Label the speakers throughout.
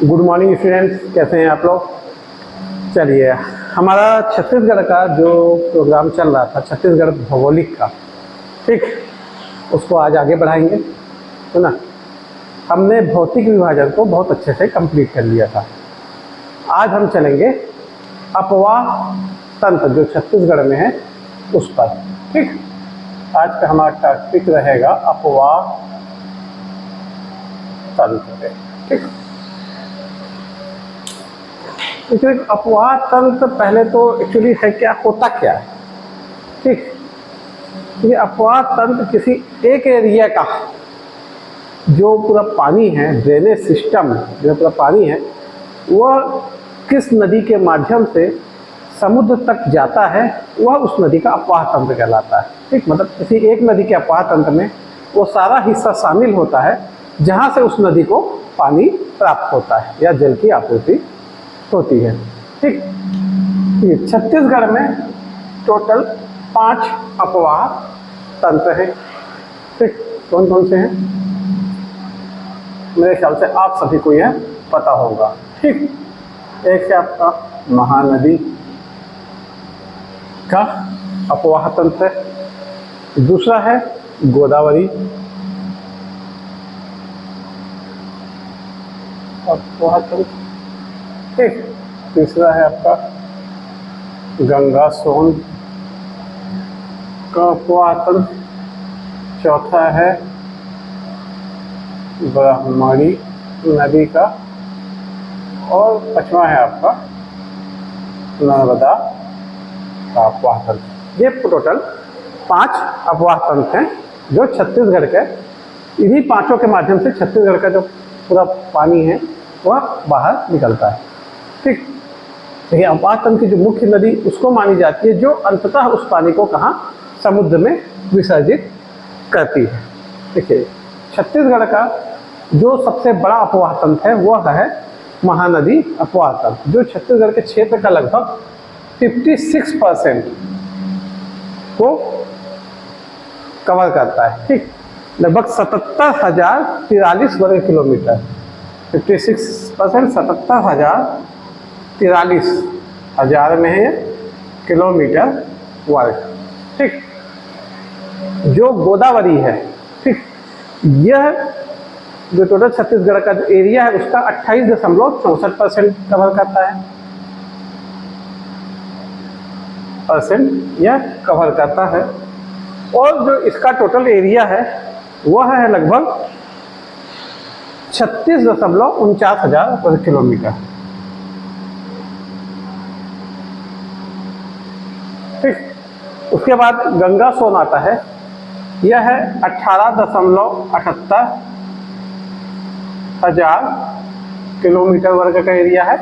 Speaker 1: Good morning students, कैसे हैं आप लोग। चलिए, हमारा छत्तीसगढ़ का जो प्रोग्राम चल रहा था, छत्तीसगढ़ भौगोलिक का, ठीक, उसको आज आगे बढ़ाएंगे, है ना। हमने भौतिक विभाजन को बहुत अच्छे से कंप्लीट कर लिया था। आज हम चलेंगे अपवाह तंत्र जो छत्तीसगढ़ में है उस पर, ठीक। आज का हमारा टॉपिक रहेगा अपवाह तंत्र, ठीक। इसमें अपवाह तंत्र पहले तो एक्चुअली है क्या, होता क्या है, ठीक। ये अपवाह तंत्र किसी एक एरिया का जो पूरा पानी है, ड्रेनेज सिस्टम जो पूरा पानी है, वह किस नदी के माध्यम से समुद्र तक जाता है, वह उस नदी का अपवाह तंत्र कहलाता है, ठीक। मतलब किसी एक नदी के अपवाह तंत्र में वो सारा हिस्सा शामिल होता है जहाँ से उस नदी को पानी प्राप्त होता है या जल की आपूर्ति होती है, ठीक। ये छत्तीसगढ़ में टोटल 5 अपवाह तंत्र हैं, ठीक। कौन कौन से हैं, मेरे ख्याल से आप सभी को यह पता होगा, ठीक। एक है आपका महानदी का अपवाह तंत्र, दूसरा है गोदावरी अपवाह तंत्र, ठीक। तीसरा है आपका गंगा सोन का अपवाह तंत्र, चौथा है ब्रह्मणी नदी का, और पांचवा है आपका नर्मदा का अपवाह तंत्र। ये टोटल 5 अपवाह तंत्र हैं जो छत्तीसगढ़ के, इन्हीं पांचों के माध्यम से छत्तीसगढ़ का जो पूरा पानी है वह बाहर निकलता है, ठीक। देखिए, अपवाह तंत्र की जो मुख्य नदी उसको मानी जाती है जो अंततः उस पानी को कहाँ, समुद्र में विसर्जित करती है। देखिए, छत्तीसगढ़ का जो सबसे बड़ा अपवाह तंत्र है वह है महानदी अपवाह तंत्र, जो छत्तीसगढ़ के क्षेत्र का लगभग 56% को कवर करता है, ठीक। लगभग 77,043 वर्ग किलोमीटर, 56% 77,043 हजार में है किलोमीटर वर्ग, ठीक। जो गोदावरी है, ठीक, यह जो टोटल छत्तीसगढ़ का जो एरिया है उसका 28.64% कवर करता है, यह कवर करता है। और जो इसका टोटल एरिया है वह है लगभग 36.49 हजार वर्ग किलोमीटर, ठीक। उसके बाद गंगा सोन आता है, यह है 18.78 हजार किलोमीटर वर्ग का एरिया है,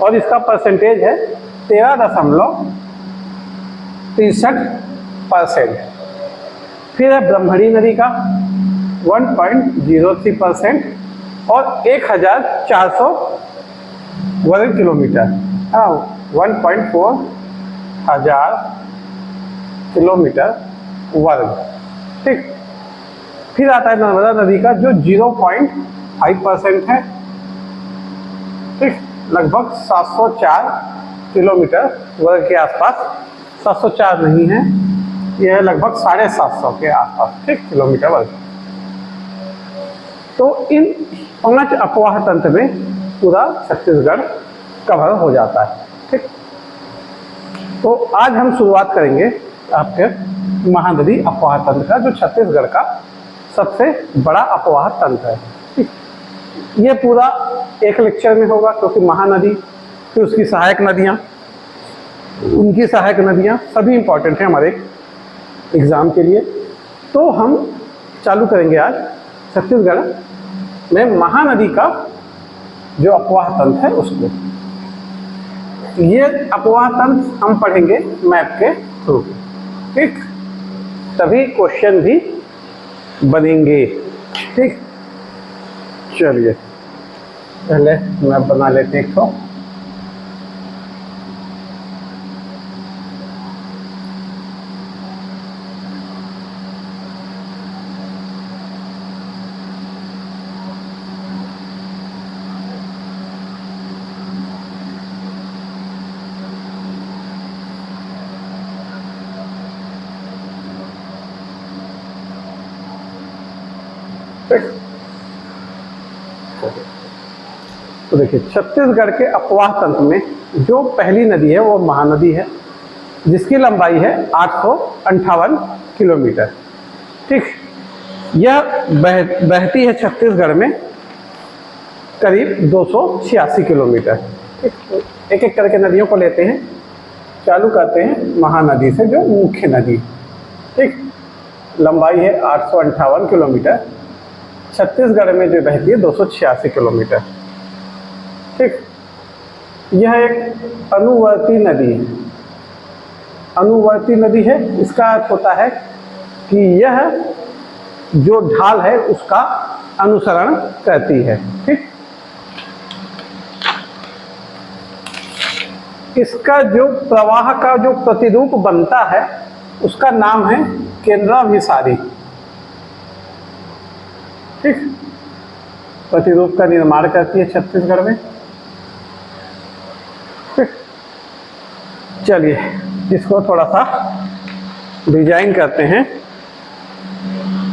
Speaker 1: और इसका परसेंटेज है 13.63%। फिर है ब्रह्मणी नदी का 1.03% और 1400 वर्ग किलोमीटर, 1.4 हजार किलोमीटर वर्ग, ठीक। फिर आता है नर्मदा नदी का जो 0.5% है, ठीक। लगभग 704 किलोमीटर वर्ग के आसपास, 704 नहीं है, यह लगभग 750 के आसपास, ठीक, किलोमीटर वर्ग। तो इन 5 अपवाह तंत्र में पूरा छत्तीसगढ़ कवर हो जाता है, ठीक। तो आज हम शुरुआत करेंगे आपके महानदी अपवाह तंत्र का, जो छत्तीसगढ़ का सबसे बड़ा अपवाह तंत्र है, ठीक। ये पूरा एक लेक्चर में होगा क्योंकि महानदी, फिर उसकी सहायक नदियाँ, उनकी सहायक नदियाँ सभी इंपॉर्टेंट हैं हमारे एग्ज़ाम के लिए। तो हम चालू करेंगे आज छत्तीसगढ़ में महानदी का जो अपवाह तंत्र है उसको। ये अपवाह तंत्र हम पढ़ेंगे मैप के थ्रू, ठीक। तभी क्वेश्चन भी बनेंगे, ठीक। चलिए, पहले मैप बना लेते हैं एक तो। तो देखिए छत्तीसगढ़ के अपवाह तंत्र में जो पहली नदी है वो महानदी है, जिसकी लंबाई है 858 किलोमीटर। ठीक, यह बहती है छत्तीसगढ़ में करीब 286 किलोमीटर। एक एक करके नदियों को लेते हैं, चालू करते हैं महानदी से, जो मुख्य नदी। ठीक, लंबाई है 858 किलोमीटर, छत्तीसगढ़ में जो बहती है 286 किलोमीटर। ठीक, यह एक अनुवर्ती नदी है। अनुवर्ती नदी है, इसका अर्थ होता है कि यह जो ढाल है उसका अनुसरण करती है। ठीक, इसका जो प्रवाह का जो प्रतिरूप बनता है उसका नाम है केंद्राभिसारी। ठीक, प्रतिरूप का निर्माण करती है छत्तीसगढ़ में। ठीक, चलिए इसको थोड़ा सा डिजाइन करते हैं।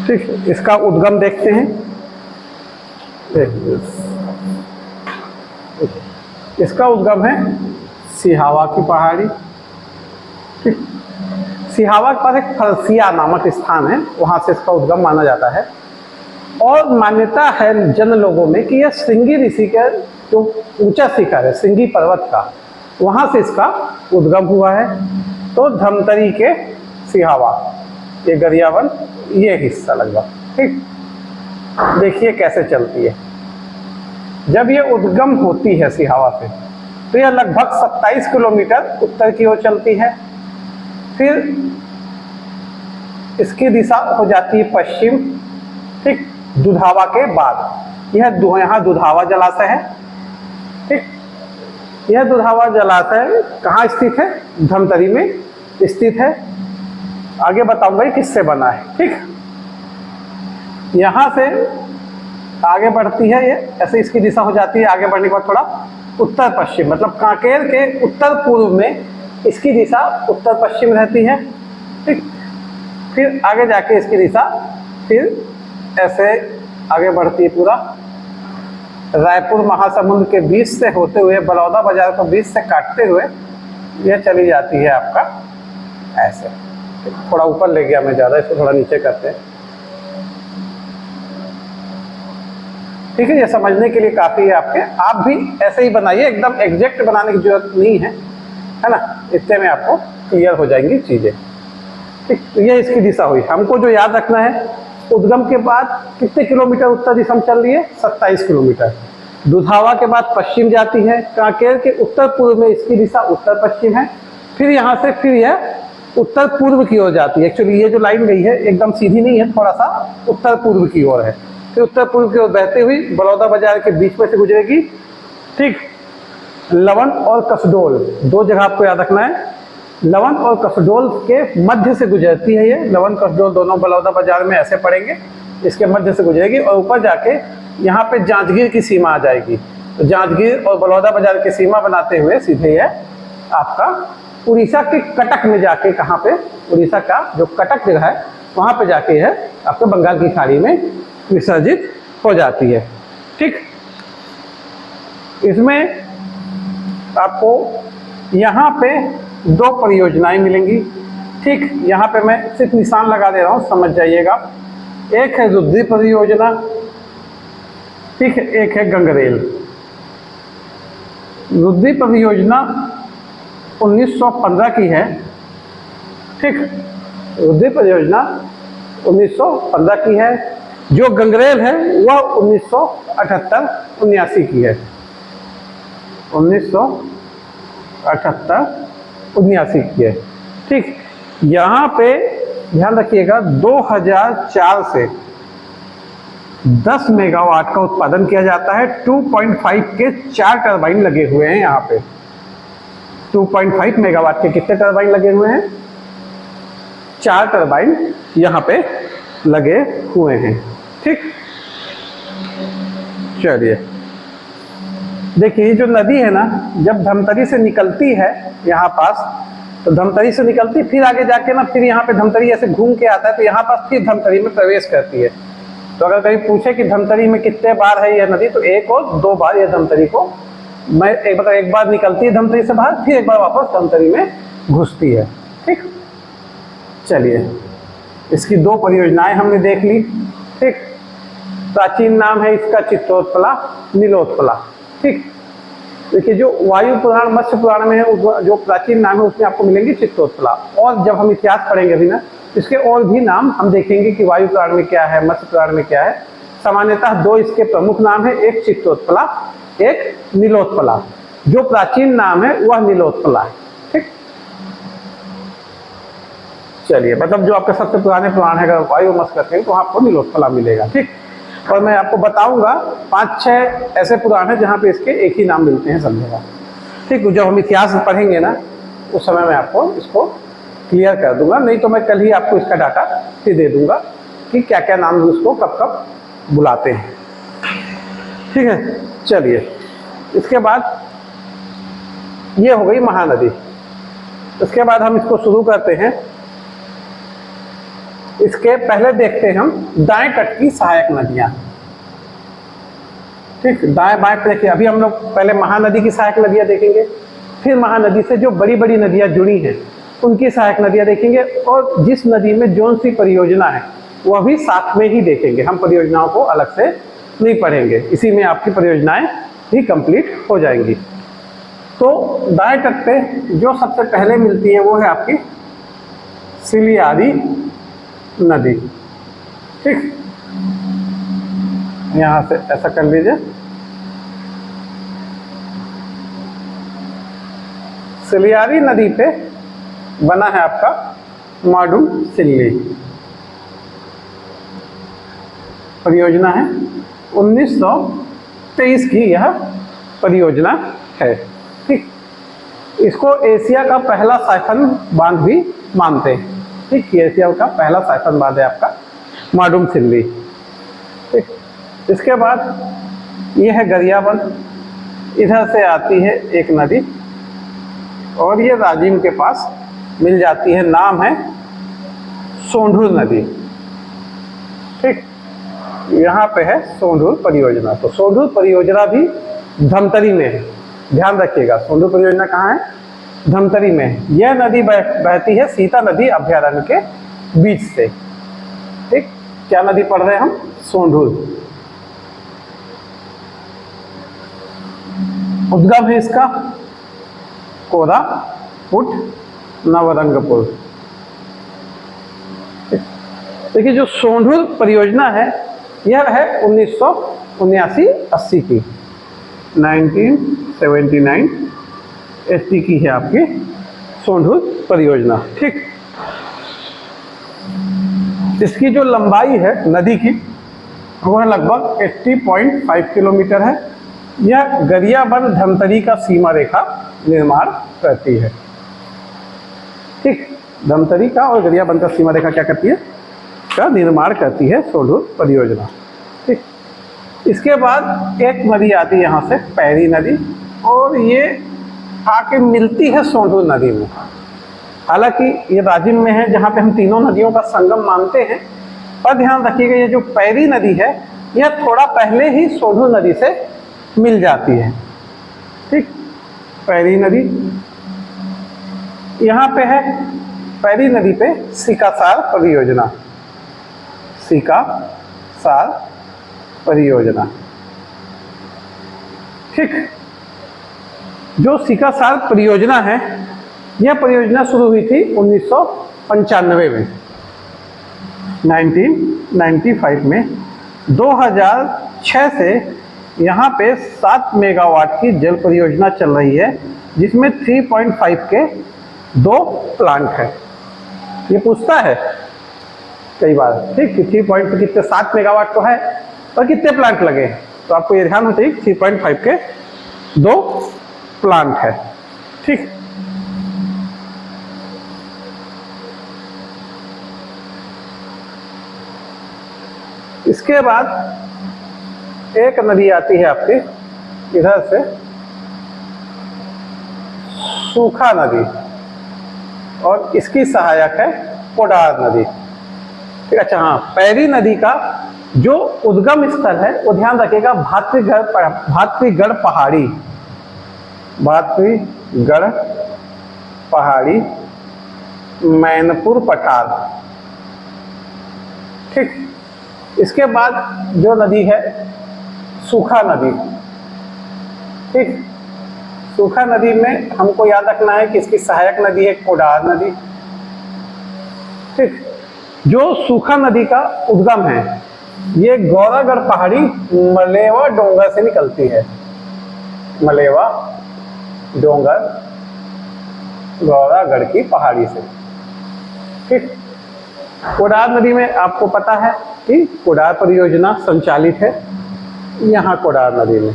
Speaker 1: ठीक, इसका उद्गम देखते हैं। इसका उद्गम है सिहावा की पहाड़ी। ठीक, सिहावा के पास एक फरसिया नामक स्थान है, वहां से इसका उद्गम माना जाता है। और मान्यता है जन लोगों में कि यह श्रृंगी ऋषि का जो ऊंचा शिखर है श्रृंगी पर्वत का, वहां से इसका उद्गम हुआ है। तो धमतरी के सिहावा, ये गरियाबंद, ये हिस्सा लगभग। ठीक, देखिए कैसे चलती है। जब ये उद्गम होती है सिहावा से तो यह लगभग 27 किलोमीटर उत्तर की ओर चलती है। फिर इसकी दिशा हो जाती है पश्चिम। ठीक, दुधावा के बाद यहाँ दुधावा जलाशय है। ठीक, यह दुधावा जलाशय कहाँ स्थित है? धमतरी में स्थित है। आगे बताऊंगा ये किससे बना है। ठीक, यहाँ से आगे बढ़ती है, ये ऐसे इसकी दिशा हो जाती है। आगे बढ़ने के बाद थोड़ा उत्तर पश्चिम, मतलब कांकेर के उत्तर पूर्व में इसकी दिशा उत्तर पश्चिम रहती है। ठीक, फिर आगे जाके इसकी दिशा फिर ऐसे आगे बढ़ती है, पूरा रायपुर महासमुंद के बीच से होते हुए बलौदा बाजार को बीच से काटते हुए यह चली जाती है आपका ऐसे। थोड़ा ऊपर ले गया मैं ज़्यादा, इसको थोड़ा नीचे करते हैं। ठीक है, ये समझने के लिए काफ़ी है आपके। आप भी ऐसे ही बनाइए, एकदम एग्जैक्ट बनाने की जरूरत नहीं है, है ना। इतने में आपको क्लियर हो जाएंगी चीज़ें। ठीक, तो ये इसकी दिशा हुई। हमको जो याद रखना है, उद्गम के बाद कितने किलोमीटर उत्तर दिशा में चल रही है? 27 किलोमीटर। दुधावा के बाद पश्चिम जाती है, कांकेर के उत्तर पूर्व में इसकी दिशा उत्तर पश्चिम है। फिर यहाँ से फिर यह उत्तर पूर्व की ओर जाती है। एक्चुअली ये जो लाइन गई है एकदम सीधी नहीं है, थोड़ा सा उत्तर पूर्व की ओर है। फिर उत्तर पूर्व की ओर बहते हुई बलौदा बाजार के बीच में से गुजरेगी। ठीक, लवन और कसडोल, दो जगह आपको याद रखना है। लवन और कसडोल के मध्य से गुजरती है ये। लवन कसडोल दोनों बलौदा बाजार में ऐसे पड़ेंगे, इसके मध्य से गुजरेगी और ऊपर जाके यहाँ पे जांजगीर की सीमा आ जाएगी। तो जांजगीर और बलौदा बाजार की सीमा बनाते हुए सीधे ये आपका उड़ीसा के कटक में जाके, कहाँ पे? उड़ीसा का जो कटक जगह है वहाँ पे जाके है आपके बंगाल की खाड़ी में विसर्जित हो जाती है। ठीक, इसमें आपको यहाँ पे दो परियोजनाएं मिलेंगी। ठीक, यहाँ पे मैं सिर्फ निशान लगा दे रहा हूँ, समझ जाइएगा। एक है रुद्री परियोजना, ठीक है, एक है गंगरेल। रुद्री परियोजना 1915 की है। ठीक, रुद्री परियोजना 1915 की है। जो गंगरेल है वह 1978-79 की है। 1978-79 की है। ठीक, यहाँ पे ध्यान रखिएगा 2004 से 10 मेगावाट का उत्पादन किया जाता है। 2.5 के 4 टरबाइन लगे हुए हैं यहाँ पे। 2.5 मेगावाट के कितने टरबाइन लगे हुए हैं? 4 टरबाइन यहाँ पे लगे हुए हैं। ठीक, चलिए देखिए, जो नदी है ना, जब धमतरी से निकलती है यहाँ पास, तो धमतरी से निकलती फिर आगे जाके ना, फिर यहाँ पे धमतरी ऐसे घूम के आता है, तो यहाँ पास फिर धमतरी में प्रवेश करती है। तो अगर कहीं पूछे कि धमतरी में कितने बार है यह नदी, तो 1 और 2 बार यह धमतरी को एक बार निकलती है धमतरी से बाहर, फिर एक बार वापस धमतरी में घुसती है। ठीक, चलिए इसकी 2 परियोजनाएं हमने देख ली। ठीक, प्राचीन नाम है इसका चित्तोत्पला, नीलोत्पला। ठीक, देखिए जो वायु पुराण मत्स्य पुराण में है जो प्राचीन नाम है उसमें आपको मिलेंगे चित्तोत्पला। और जब हम इतिहास पढ़ेंगे अभी ना, इसके और भी नाम हम देखेंगे कि वायु पुराण में क्या है, मत्स्य पुराण में क्या है। सामान्यतः 2 इसके प्रमुख नाम है, एक चित्तोत्पला, एक नीलोत्पला। जो प्राचीन नाम है वह नीलोत्पला है। ठीक, चलिए मतलब जो आपके सबसे पुराने पुराण है, अगर वायु मत्स्य करते हैं तो आपको नीलोत्पला मिलेगा। ठीक, और मैं आपको बताऊंगा 5-6 ऐसे पुराण हैं जहाँ पे इसके एक ही नाम मिलते हैं, समझेगा। ठीक, जब हम इतिहास पढ़ेंगे ना उस समय मैं आपको इसको क्लियर कर दूंगा, नहीं तो मैं कल ही आपको इसका डाटा फिर दे दूंगा कि क्या क्या नाम उसको कब कब बुलाते हैं। ठीक है, चलिए इसके बाद ये हो गई महानदी। इसके बाद हम इसको शुरू करते हैं। इसके पहले देखते हैं हम दाएं तट की सहायक नदियां। ठीक, दाएं बाएं पे देखिए, अभी हम लोग पहले महानदी की सहायक नदियां देखेंगे, फिर महानदी से जो बड़ी बड़ी नदियां जुड़ी हैं उनकी सहायक नदियां देखेंगे, और जिस नदी में जो सी परियोजना है वह भी साथ में ही देखेंगे। हम परियोजनाओं को अलग से नहीं पढ़ेंगे, इसी में आपकी परियोजनाएं भी कंप्लीट हो जाएंगी। तो दाएं तट पे जो सबसे पहले मिलती है वो है आपकी सिलियारी नदी। ठीक, यहां से ऐसा कर लीजिए, सिलियारी नदी पे बना है आपका माडुम सिल्ली परियोजना है। 1923 की यह परियोजना है। ठीक, इसको एशिया का पहला साइफन बांध भी मानते हैं। ठीक, एशिया का पहला साइफन बांध है आपका माडुम सिल्ली। ठीक, इसके बाद यह है गरियाबंद, इधर से आती है एक नदी और ये राजिम के पास मिल जाती है, नाम है सोंढूर नदी। ठीक, यहाँ पे है सोंढूर परियोजना। तो सोंढूर परियोजना भी धमतरी में है, ध्यान रखिएगा। सोंढूर परियोजना कहाँ है? धमतरी में है। यह नदी बहती है सीता नदी अभ्यारण्य के बीच से। ठीक, क्या नदी पढ़ रहे हैं हम? सोंढूर। उद्गम है इसका कोरापुट नवरंगपुर। देखिए जो सोंढूर परियोजना है यह है 1979-80 की, 1979 80 की है आपकी सोंढूर परियोजना। ठीक, इसकी जो लंबाई है नदी की वह लगभग 80.5 किलोमीटर है। यह गरियाबंद धमतरी का सीमा रेखा निर्माण करती है। ठीक, धमतरी का और गरियाबंद का सीमा रेखा क्या करती है? का निर्माण करती है सोंढूर परियोजना। ठीक, इसके बाद एक नदी आती है यहाँ से, पैरी नदी, और ये आके मिलती है सोंढूर नदी में। हालांकि ये राजिम में है जहाँ पे हम तीनों नदियों का संगम मानते हैं, पर ध्यान रखिएगा ये जो पैरी नदी है यह थोड़ा पहले ही सोंढूर नदी से मिल जाती है। ठीक, पैरी नदी यहाँ पे है। पैरी नदी पे सिकासार परियोजना, सिकासार परियोजना। ठीक, जो सिकासार परियोजना है यह परियोजना शुरू हुई थी 1995 में, 1995 में। 2006 से यहाँ पे 7 मेगावाट की जल परियोजना चल रही है, जिसमें 3.5 के 2 प्लांट है। ये पूछता है कई बार, ठीक, 3 पे कितने, 7 मेगावाट तो है और कितने प्लांट लगे, तो आपको ये ध्यान होना चाहिए 3.5 के 2 प्लांट है। ठीक, इसके बाद एक नदी आती है आपकी इधर से, सूखा नदी, और इसकी सहायक है कोडार नदी। ठीक, अच्छा हाँ, पैरी नदी का जो उद्गम स्थल है वो ध्यान रखिएगा भातृगढ़ पहाड़ी, भातृगढ़ पहाड़ी, मैनपुर पठार। ठीक, इसके बाद जो नदी है सूखा नदी। ठीक, सूखा नदी में हमको याद रखना है कि इसकी सहायक नदी है कोडार नदी। ठीक, जो सूखा नदी का उद्गम है ये गौरागढ़ पहाड़ी मलेवा डोंगर से निकलती है, मलेवा डोंगर गौरागढ़ की पहाड़ी से। ठीक, कोडार नदी में आपको पता है कि कोडार परियोजना संचालित है यहाँ कोडार नदी में।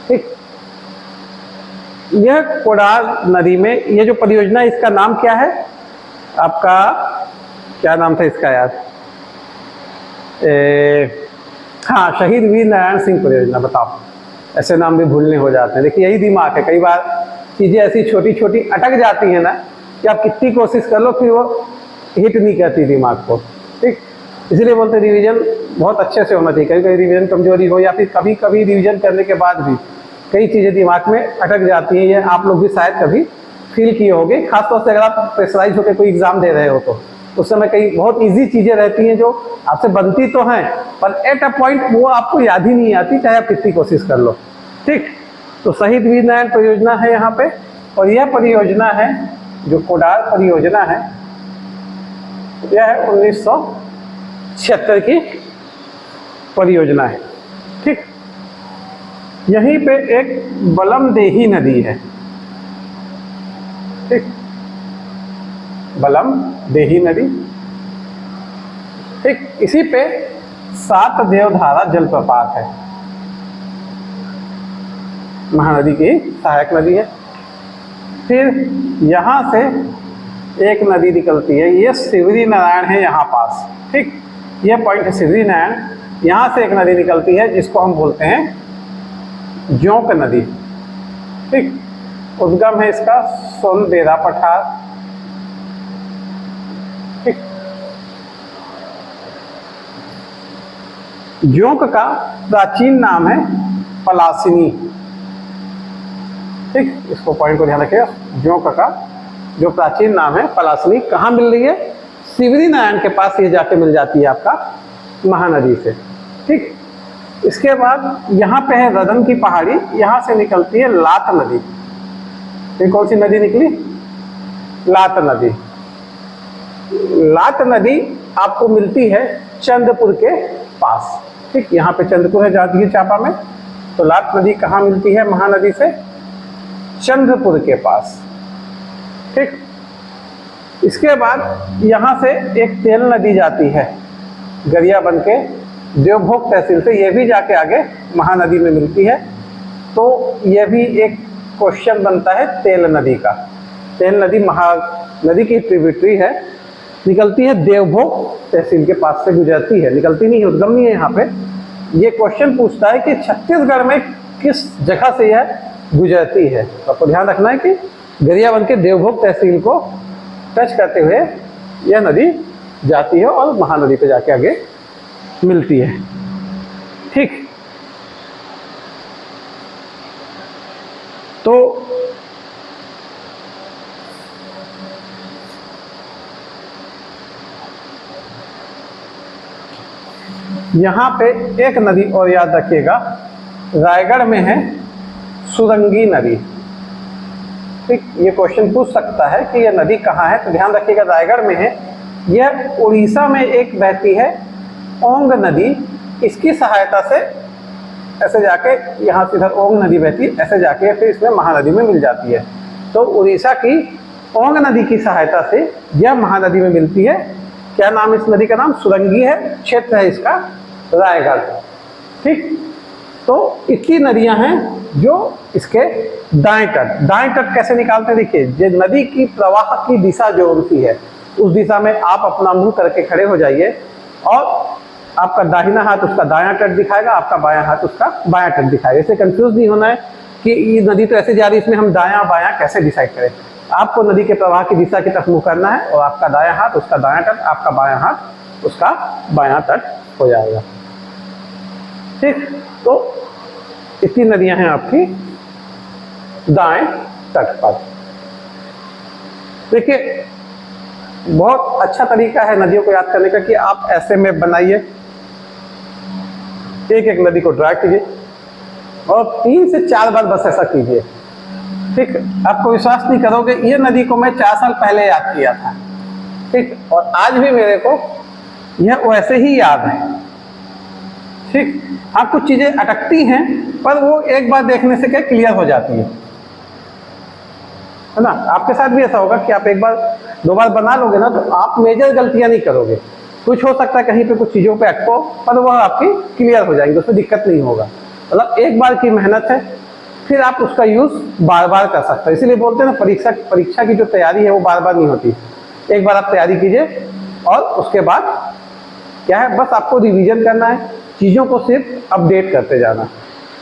Speaker 1: ठीक, यह कोडार नदी में ये जो परियोजना है इसका नाम क्या है आपका, क्या नाम था इसका यार, हाँ शहीद वीर नारायण सिंह परियोजना। बताओ, ऐसे नाम भी भूलने हो जाते हैं। देखिए यही दिमाग है, कई बार चीज़ें ऐसी छोटी छोटी अटक जाती हैं ना कि आप कितनी कोशिश कर लो फिर वो हिट नहीं करती दिमाग को। ठीक, इसलिए बोलते रिवीजन बहुत अच्छे से होना चाहिए। कभी कभी रिवीजन कमजोरी हो या फिर कभी कभी रिवीजन करने के बाद भी कई चीज़ें दिमाग में अटक जाती हैं। ये आप लोग भी शायद कभी फील किए होंगे, खासतौर से अगर आप प्रेशराइज होकर कोई एग्जाम दे रहे हो तो उस समय कई बहुत इजी चीज़ें रहती हैं जो आपसे बनती तो हैं पर एट अ पॉइंट वो आपको याद ही नहीं आती, चाहे आप कितनी कोशिश कर लो। ठीक, तो शहीद वीर नारायण परियोजना है यहाँ पे, और यह परियोजना है जो कोडार परियोजना है यह है 1976 की परियोजना है। ठीक, यहीं पे एक बलमदेही नदी है। ठीक, बलमदेही नदी। ठीक, इसी पे सात देवधारा जलप्रपात है, महानदी की सहायक नदी है। फिर यहाँ से एक नदी निकलती है, ये सिवरी नारायण है यहाँ पास। ठीक, ये पॉइंट है सिवरी नारायण। यहाँ से एक नदी निकलती है जिसको हम बोलते हैं जोंक नदी। ठीक, उद्गम है इसका सोनदेरा पठार। ठीक, जोंक का प्राचीन नाम है पलासिनी। ठीक, इसको पॉइंट को ध्यान रखिएगा, जोंक का जो प्राचीन नाम है पलासिनी। कहाँ मिल रही है? सिवरी नारायण के पास ये जाके मिल जाती है आपका महानदी से। ठीक, इसके बाद यहाँ पे है रदन की पहाड़ी, यहाँ से निकलती है लात नदी। ये कौन सी नदी निकली? लात नदी। लात नदी आपको मिलती है चंद्रपुर के पास। ठीक, यहाँ पे चंद्रपुर है जांजगीर चांपा में, तो लात नदी कहाँ मिलती है महानदी से? चंद्रपुर के पास। ठीक, इसके बाद यहाँ से एक तेल नदी जाती है गरिया बन के देवभोग तहसील से, ये भी जाके आगे महानदी में मिलती है। तो यह भी एक क्वेश्चन बनता है तेल नदी का। तेल नदी महानदी की ट्रिब्यूटरी है, निकलती है देवभोग तहसील के पास से गुजरती है, निकलती नहीं है, उद्गम नहीं है यहाँ पे। ये क्वेश्चन पूछता है कि छत्तीसगढ़ में किस जगह से यह गुजरती है। तो आपको ध्यान रखना है कि गरियाबंद के देवभोग तहसील को टच करते हुए यह नदी जाती है और महानदी पे जाके आगे मिलती है। ठीक, तो यहाँ पे एक नदी और याद रखिएगा, रायगढ़ में है सुरंगी नदी। ठीक, ये क्वेश्चन पूछ सकता है कि यह नदी कहाँ है, तो ध्यान रखिएगा रायगढ़ में है। यह उड़ीसा में एक बहती है ओंग नदी, इसकी सहायता से ऐसे जाके यहाँ से इधर ओंग नदी बहती है, ऐसे जाके फिर इसमें महानदी में मिल जाती है। तो उड़ीसा की ओंग नदी की सहायता से यह महानदी में मिलती है। क्या नाम इस नदी का? नाम सुरंगी है, क्षेत्र है इसका रायगढ़। ठीक, तो इतनी नदियां हैं जो इसके दाएं तट कैसे निकालते हैं? देखिए, जो नदी की प्रवाह की दिशा जो होती है उस दिशा में आप अपना मुंह करके खड़े हो जाइए और आपका दाहिना हाथ उसका दायां तट दिखाएगा, आपका बायां हाथ उसका बायां तट दिखाएगा। इससे कंफ्यूज नहीं होना है कि ये नदी तो ऐसे जा रही है, इसमें हम दायां बायां कैसे डिसाइड करें। आपको नदी के प्रवाह की दिशा की तरफ मुंह करना है और आपका दायां हाथ उसका दायां तट, आपका बायां हाथ उसका बायां तट हो जाएगा। ठीक, तो इतनी नदियां हैं आपकी दाएं तट पर। देखिए, बहुत अच्छा तरीका है नदियों को याद करने का कि आप ऐसे मैप बनाइए, एक एक नदी को ड्रा कीजिए और 3 से 4 बार बस ऐसा कीजिए। ठीक, आपको विश्वास नहीं करोगे, ये नदी को मैं 4 साल पहले याद किया था। ठीक, और आज भी मेरे को यह वैसे ही याद है। ठीक, हाँ कुछ चीजें अटकती हैं, पर वो एक बार देखने से क्या क्लियर हो जाती है ना। आपके साथ भी ऐसा होगा कि आप एक बार 2 बार बना लोगे ना, तो आप मेजर गलतियां नहीं करोगे। कुछ हो सकता है कहीं पे कुछ चीजों पे अटको, पर वह आपकी क्लियर हो जाएंगे, उसमें दिक्कत नहीं होगा। मतलब एक बार की मेहनत है, फिर आप उसका यूज बार बार कर सकते हो। इसीलिए बोलते हैं ना, परीक्षा की जो तैयारी है वो बार बार नहीं होती। एक बार आप तैयारी कीजिए और उसके बाद क्या है, बस आपको रिवीजन करना है, चीजों को सिर्फ अपडेट करते जाना।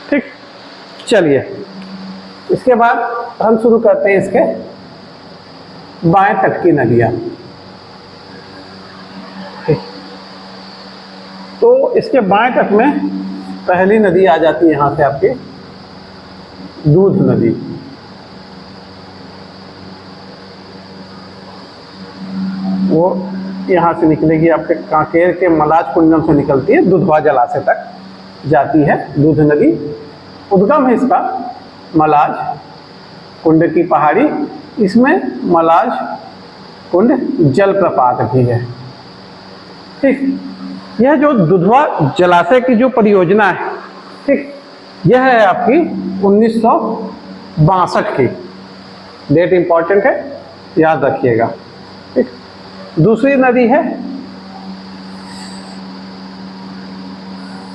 Speaker 1: ठीक, चलिए इसके बाद हम शुरू करते हैं इसके बाएं तट की नदियां। तो इसके बाएं तट में पहली नदी आ जाती है यहां से आपकी दूध नदी। वो यहां से निकलेगी आपके कांकेर के मलाज कुंडम से निकलती है, दुधवा जलाशय तक जाती है दूध नदी। उद्गम है इसका मलाज कुंड की पहाड़ी, इसमें मलाज कुंड जलप्रपात भी है। ठीक, यह जो दुधवा जलाशय की जो परियोजना है, ठीक, यह है आपकी 1962 की। डेट इंपॉर्टेंट है, याद रखिएगा। ठीक, दूसरी नदी है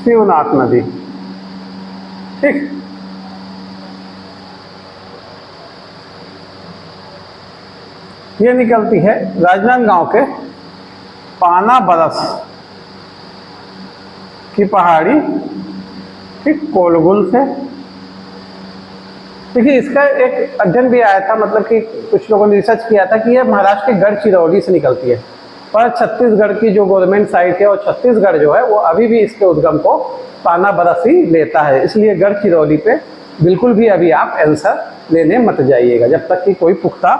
Speaker 1: शिवनाथ नदी। ठीक, ये निकलती है राजनांदगांव के पाना बरस की पहाड़ी, ठीक, कोलगुल से। देखिए, इसका एक अध्ययन भी आया था, मतलब कि कुछ लोगों ने रिसर्च किया था कि यह महाराष्ट्र के गढ़चिरौली से निकलती है, पर छत्तीसगढ़ की जो गवर्नमेंट साइट है और छत्तीसगढ़ जो है वो अभी भी इसके उद्गम को पाना बरस ही लेता है। इसलिए गढ़चिरौली पे बिल्कुल भी अभी आप आंसर लेने मत जाइएगा जब तक कि कोई पुख्ता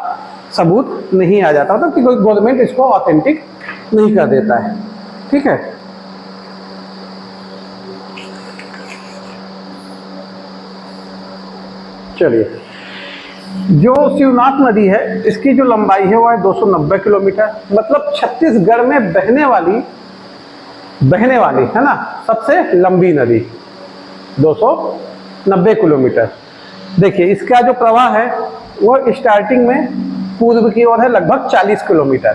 Speaker 1: सबूत नहीं आ जाता, मतलब कि कोई गवर्नमेंट इसको ऑथेंटिक नहीं कर देता है। ठीक है, चलिए, जो शिवनाथ नदी है इसकी जो लंबाई है वो है 290 किलोमीटर, मतलब छत्तीसगढ़ में बहने वाली है ना सबसे लंबी नदी 290 किलोमीटर। देखिए, इसका जो प्रवाह है वो स्टार्टिंग में पूर्व की ओर है लगभग 40 किलोमीटर,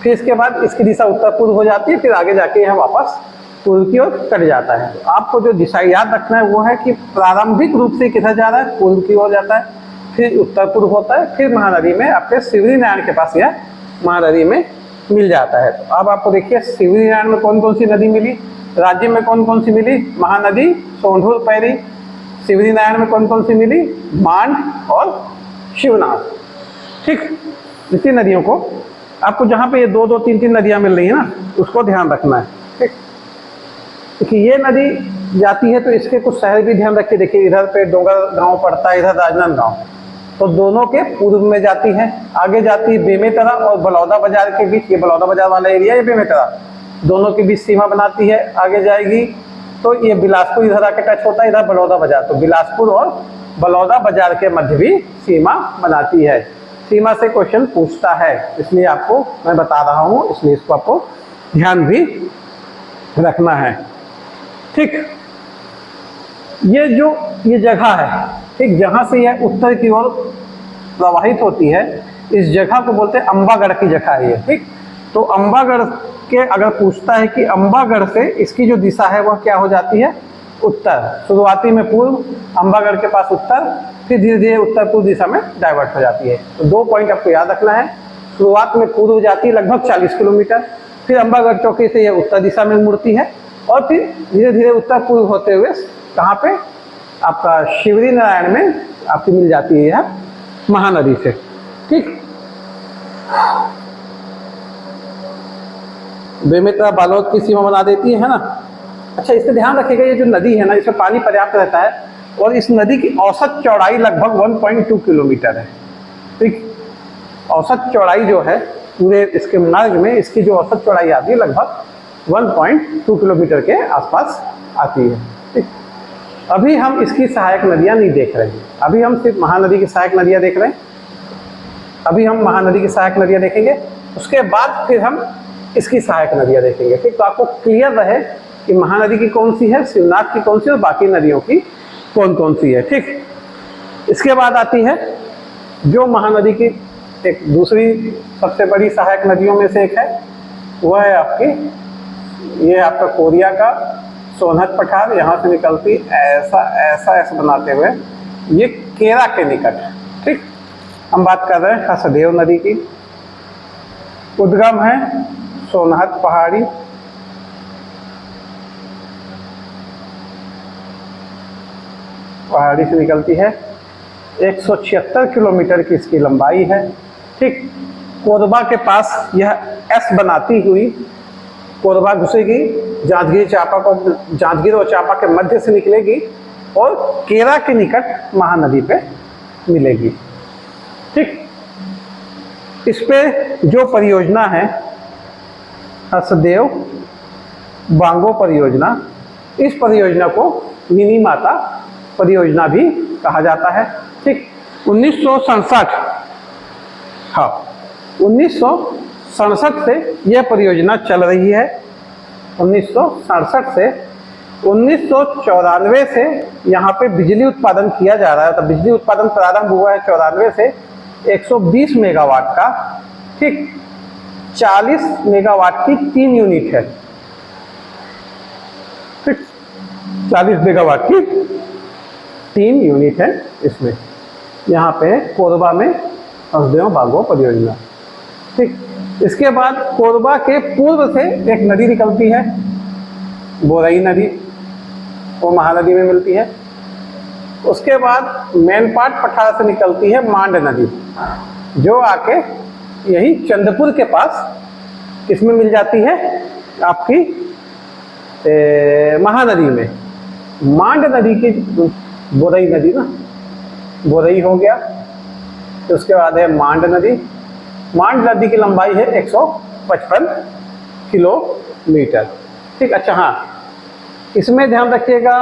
Speaker 1: फिर इसके बाद इसकी दिशा उत्तर पूर्व हो जाती है, फिर आगे जाके यह वापस पूर्व की ओर कट जाता है। तो आपको जो दिशा याद रखना है वो है कि प्रारंभिक रूप से किधर जा रहा है, पूर्व की ओर जाता है, फिर उत्तर पूर्व होता है, फिर महानदी में आपके सिवरी नारायण के पास यह महानदी में मिल जाता है। तो अब आपको देखिए, सिवरी नारायण में कौन कौन सी नदी मिली, राज्य में कौन कौन सी मिली, महानदी सोंढूर पैरी। सिवरी नारायण में कौन कौन सी मिली, मांड और शिवनाथ। ठीक, इतनी नदियों को आपको जहाँ पे ये 2-2, 3-3 नदियाँ मिल रही है ना, उसको ध्यान रखना है। ठीक, देखिए ये नदी जाती है तो इसके कुछ शहर भी ध्यान रखिए। देखिए, इधर पे डोंगर गांव पड़ता है, इधर राजनांदगांव, तो दोनों के पूर्व में जाती है। आगे जाती है बेमेतरा और बलौदा बाजार के बीच, ये बलौदा बाजार वाला एरिया, ये बेमेतरा, दोनों के बीच सीमा बनाती है। आगे जाएगी तो ये बिलासपुर इधर आके टच होता है, इधर बलौदा बाजार, तो बिलासपुर और बलौदा बाजार के मध्य भी सीमा बनाती है। सीमा से क्वेश्चन पूछता है, इसलिए आपको मैं बता रहा हूँ, इसलिए इसको आपको ध्यान भी रखना है। ठीक, ये जगह है, ठीक, जहाँ से यह उत्तर की ओर प्रवाहित होती है, इस जगह को बोलते हैं अंबागढ़ की जगह है ये। ठीक, तो अंबागढ़ के अगर पूछता है कि अंबागढ़ से इसकी जो दिशा है वह क्या हो जाती है, उत्तर। शुरुआती में पूर्व, अंबागढ़ के पास उत्तर, फिर धीरे धीरे उत्तर पूर्व दिशा में डाइवर्ट हो जाती है। तो 2 पॉइंट आपको याद रखना है, शुरुआत में पूर्व जाती है लगभग 40 किलोमीटर, फिर अंबागढ़ चौकी से यह उत्तर दिशा में मुड़ती है, और फिर धीरे धीरे उत्तर पूर्व होते हुए कहाँ पे आपका शिवरी नारायण में आपकी मिल जाती है यह महानदी से। ठीक, बेमेतरा बालोद की सीमा बना देती है ना। अच्छा, इससे ध्यान रखिएगा, ये जो नदी है ना, इसमें पानी पर्याप्त रहता है और इस नदी की औसत चौड़ाई लगभग 1.2 किलोमीटर है। ठीक, औसत चौड़ाई जो है पूरे इसके मार्ग में, इसकी जो औसत चौड़ाई आती है लगभग 1.2 किलोमीटर के आसपास आती है। ठीक, अभी हम इसकी सहायक नदियाँ नहीं देख रहे हैं, अभी हम सिर्फ महानदी की सहायक नदियाँ देख रहे हैं। अभी हम महानदी की सहायक नदियाँ देखेंगे, उसके बाद फिर हम इसकी सहायक नदियाँ देखेंगे। ठीक, तो आपको क्लियर रहे कि महानदी की कौन सी है, शिवनाथ की कौन सी और बाकी नदियों की कौन कौन सी है। ठीक, इसके बाद आती है जो महानदी की एक दूसरी सबसे बड़ी सहायक नदियों में से एक है, वह है आपकी, ये आपका कोरिया का सोनहत पठार, यहाँ से निकलती ऐसा ऐसा ऐसा बनाते हुए ये केरा के निकट। ठीक, हम बात कर रहे हैं हसदेव नदी की। उद्गम है सोनहत पहाड़ी, पहाड़ी से निकलती है, 176 किलोमीटर की इसकी लंबाई है। ठीक, कोरबा के पास यह एस बनाती हुई कोरबा घुसेगी, जांजगीर चांपा को, जांजगीर और चांपा के मध्य से निकलेगी और केरा के निकट महानदी पे मिलेगी। ठीक, इस पे जो परियोजना है हसदेव बांगो परियोजना, इस परियोजना को मिनी माता परियोजना भी कहा जाता है। ठीक, 1967, हाँ 1967 से यह परियोजना चल रही है। 1967 से 1994 से यहाँ पे बिजली उत्पादन किया जा रहा है। तो बिजली उत्पादन प्रारंभ हुआ है 94 से 120 मेगावाट का। ठीक, 40 मेगावाट की 3 यूनिट है। ठीक, 40 मेगावाट की 3 यूनिट है इसमें, यहाँ पे कोरबा में हसदेव बांगो परियोजना। ठीक, इसके बाद कोरबा के पूर्व से एक नदी निकलती है, बोरई नदी, वो महानदी में मिलती है। उसके बाद मैनपाट पठार से निकलती है मांड नदी, जो आके यही चंद्रपुर के पास इसमें मिल जाती है आपकी महानदी में। मांड नदी की, बोरई नदी ना, बोरई हो गया, तो उसके बाद है मांड नदी। मांड नदी की लंबाई है 155 किलोमीटर। ठीक, अच्छा हाँ, इसमें ध्यान रखिएगा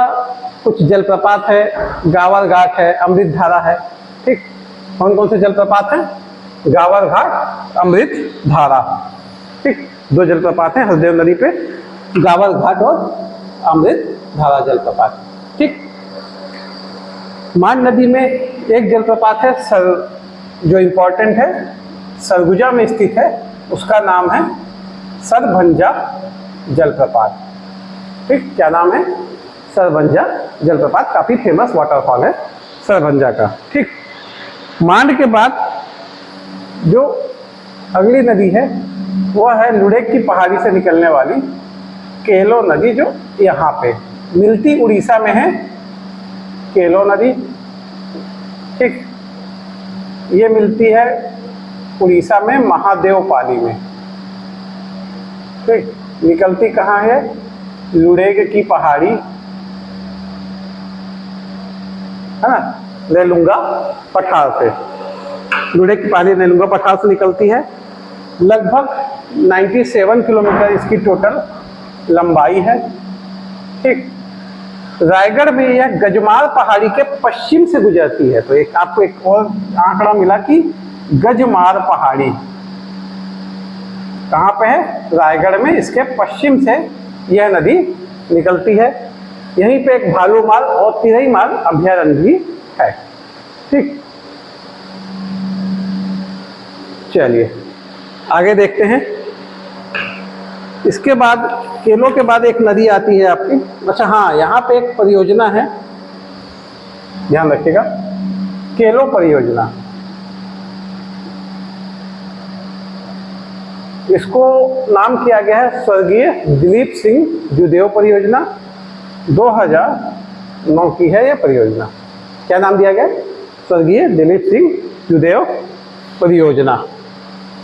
Speaker 1: कुछ जलप्रपात है, गावर घाट है, अमृत धारा है। ठीक, कौन कौन से जलप्रपात हैं? गावर घाट, अमृत धारा। ठीक, 2 जलप्रपात हैं हसदेव नदी पे, गावर घाट और अमृत धारा जलप्रपात। ठीक, मांड नदी में एक जलप्रपात है जो इम्पोर्टेंट है, सरगुजा में स्थित है, उसका नाम है सरभंजा जलप्रपात। ठीक, क्या नाम है? सरभंजा जलप्रपात, काफी फेमस वाटरफॉल है सरभंजा का। ठीक, मांड के बाद जो अगली नदी है वह है लुढ़ेक की पहाड़ी से निकलने वाली केलो नदी, जो यहाँ पे मिलती उड़ीसा में है केलो नदी। ठीक, ये मिलती है उड़ीसा में महादेवपाली में। ठीक, निकलती कहाँ है? लुढ़ेक की पहाड़ी, है ना, नेलुंगा पठार से। लुढ़ेक की पहाड़ी नेलुंगा पठार से निकलती है। लगभग 97 किलोमीटर इसकी टोटल लंबाई है। ठीक, रायगढ़ में यह गजमार पहाड़ी के पश्चिम से गुजरती है। तो एक आपको एक और आंकड़ा मिला कि गजमार पहाड़ी कहाँ पे है? रायगढ़ में, इसके पश्चिम से यह नदी निकलती है। यहीं पे एक भालूमाल और तिरईमाल अभयारण्य भी है। ठीक, चलिए आगे देखते हैं। इसके बाद केलो के बाद एक नदी आती है आपकी, अच्छा हाँ, यहाँ पे एक परियोजना है, ध्यान रखिएगा, केलो परियोजना। इसको नाम किया गया है स्वर्गीय दिलीप सिंह जुदेव परियोजना। 2009 की है यह परियोजना। क्या नाम दिया गया? स्वर्गीय दिलीप सिंह जुदेव परियोजना।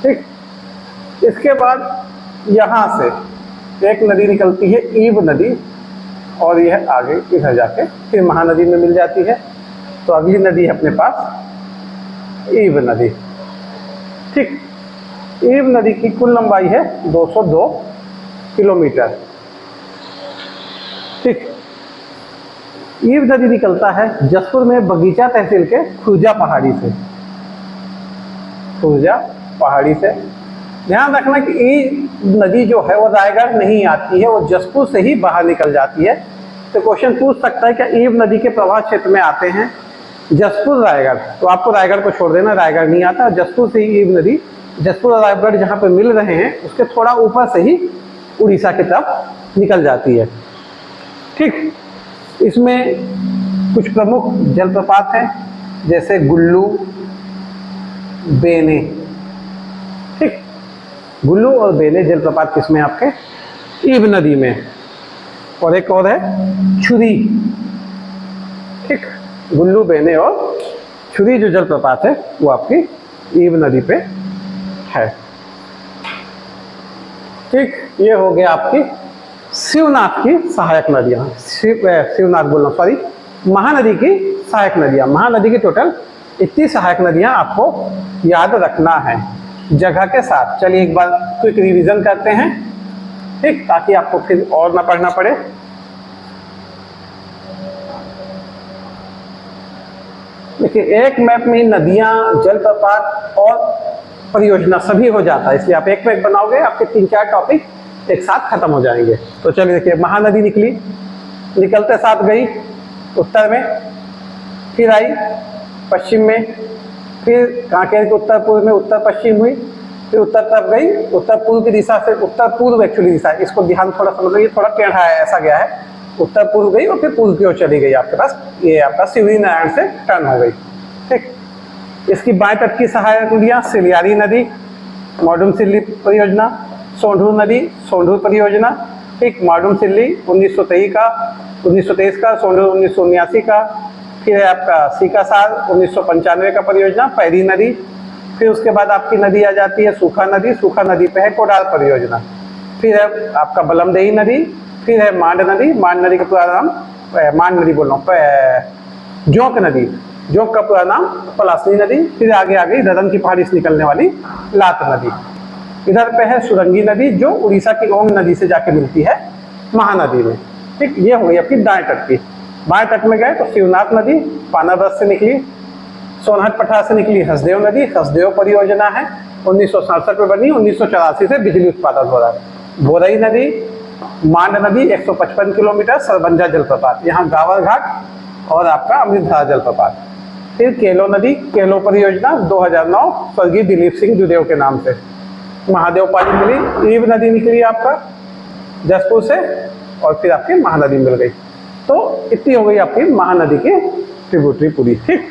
Speaker 1: ठीक, इसके बाद यहाँ से एक नदी निकलती है ईब नदी, और यह आगे इधर जाके फिर महानदी में मिल जाती है। तो अगली नदी है अपने पास ईब नदी। ठीक, ईब नदी की कुल लंबाई है 202 किलोमीटर। ठीक, ईब नदी निकलता है जसपुर में बगीचा तहसील के खुर्जा पहाड़ी से। खुर्जा पहाड़ी से ध्यान रखना कि ईब नदी जो है वो रायगढ़ नहीं आती है, वो जसपुर से ही बाहर निकल जाती है। तो क्वेश्चन पूछ सकता है कि ईब नदी के प्रवाह क्षेत्र में आते हैं जसपुर रायगढ़, तो आपको रायगढ़ को छोड़ देना, रायगढ़ नहीं आता। जसपुर से ही ईब नदी, जसपुर और रायगढ़ जहाँ पे मिल रहे हैं उसके थोड़ा ऊपर से ही उड़ीसा की तरफ निकल जाती है। ठीक, इसमें कुछ प्रमुख जलप्रपात हैं जैसे गुल्लू, बेने। ठीक, गुल्लू और बेने जलप्रपात किसमें आपके ईब नदी में, और एक और है छुरी। ठीक, गुल्लू, बेने और छुरी जो जलप्रपात है वो आपकी ईब नदी पे है। ठीक, ये हो गया आपकी शिवनाथ की सहायक नदियाँ, शिवनाथ बोलना सॉरी, महानदी की सहायक नदियाँ। महानदी की टोटल इतनी सहायक नदियाँ आपको याद रखना है जगह के साथ। चलिए एक बार क्विक रिवीजन करते हैं, ठीक, ताकि आपको फिर और ना पढ़ना पड़े। देखिए, एक मैप में नदियाँ, जलप्रपात और परियोजना सभी हो जाता है, इसलिए आप एक मैप बनाओगे, आपके 3-4 टॉपिक एक साथ खत्म हो जाएंगे। तो चलिए देखिए, महानदी निकली, निकलते साथ गई उत्तर में, फिर आई पश्चिम में, फिर कांकेर के उत्तर पूर्व में उत्तर पश्चिम हुई, फिर उत्तर तरफ गई, उत्तर पूर्व की दिशा से, उत्तर पूर्व एक्चुअली दिशा है, इसको ध्यान थोड़ा समझ, ये थोड़ा टेढ़ा है, ऐसा गया है, उत्तर पूर्व गई और फिर पूर्व की ओर चली गई आपके पास, ये आपका सिवनी नारायण से टर्न हो गई। ठीक, इसकी बाएं तट की सहायक नदियाँ सिलियारी नदी, माडूम सिल्ली परियोजना, सोंढूर नदी, सोंढूर परियोजना। ठीक, माडूम सिल्ली 1923 का, सोंढूर 1979 का, फिर है आपका सीकासार 1995 का परियोजना, पैरी नदी। फिर उसके बाद आपकी नदी आ जाती है सूखा नदी पे है कोडार परियोजना। फिर है आपका बलमदेही नदी, फिर है मांड नदी का पूरा नाम मांड नदी बोल रहा हूँ, जोंक नदी, जोंक का पूरा नाम पलासनी नदी। फिर आगे ददन की पहाड़ी से निकलने वाली लात नदी। इधर पे है सुरंगी नदी जो उड़ीसा की ओंग नदी से जाके मिलती है महानदी में। ठीक, ये हो गई आपकी दाएं तट की। बाएं तट में गए तो शिवनाथ नदी पानाब्रत से निकली, सोनहट पठार से निकली हसदेव नदी, हसदेव परियोजना है 1967 में बनी, 1984 से बिजली उत्पादन हो रहा है। बोरई नदी, मांड नदी 155 किलोमीटर, सरबंजा जलप्रपात, यहाँ गावर घाट और आपका अमृतधारा जलप्रपात। फिर केलो नदी, केलो परियोजना 2009 स्वर्गीय दिलीप सिंह जुदेव के नाम से, महादेव पाली मिली। ईब नदी निकली आपका जसपुर से और फिर आपकी महानदी मिल गई। तो इतनी हो गई आपकी महानदी की ट्रिब्यूटरी पूरी। ठीक,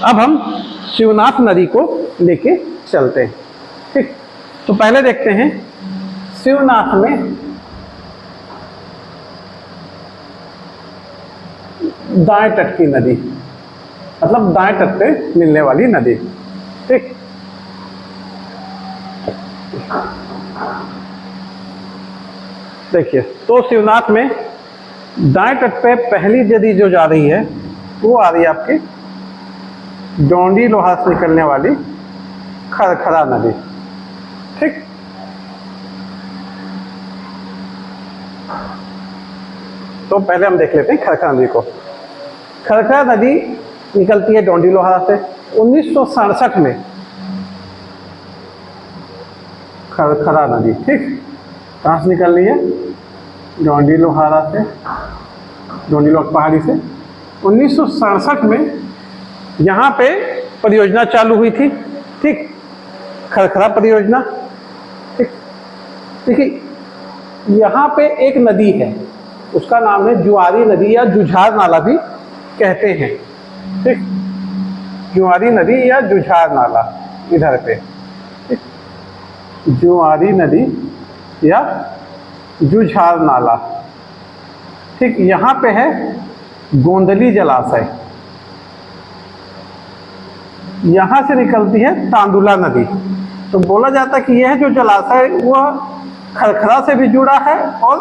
Speaker 1: अब हम शिवनाथ नदी को लेके चलते हैं। ठीक, तो पहले देखते हैं शिवनाथ में दाएं तट की नदी, मतलब दाएं तट पे मिलने वाली नदी। ठीक, देखिए, तो शिवनाथ में दाएं तट पे पहली नदी जो जा रही है वो आ रही है आपकी डोंडी लोहार से निकलने वाली खरखरा नदी। ठीक, तो पहले हम देख लेते हैं खरखरा नदी को। खरखरा नदी निकलती है डोंडी लोहारा से 1967 में, खरखरा नदी। ठीक, कहाँ से निकल रही है? डोंडी लोहारा से, डोंडी लोहारा पहाड़ी से। 1967 में यहाँ पे परियोजना चालू हुई थी। ठीक, खरखरा परियोजना। ठीक, देखिए यहाँ पे एक नदी है, उसका नाम है जुआरी नदी या जुझार नाला भी कहते हैं। ठीक, जुआरी नदी या जुझार नाला इधर पे, जुआरी नदी या जुझार नाला। ठीक, यहाँ पे है गोंदली जलाशय, यहाँ से निकलती है तांदुला नदी। तो बोला जाता है कि यह जो जलाशय वह खरखरा से भी जुड़ा है और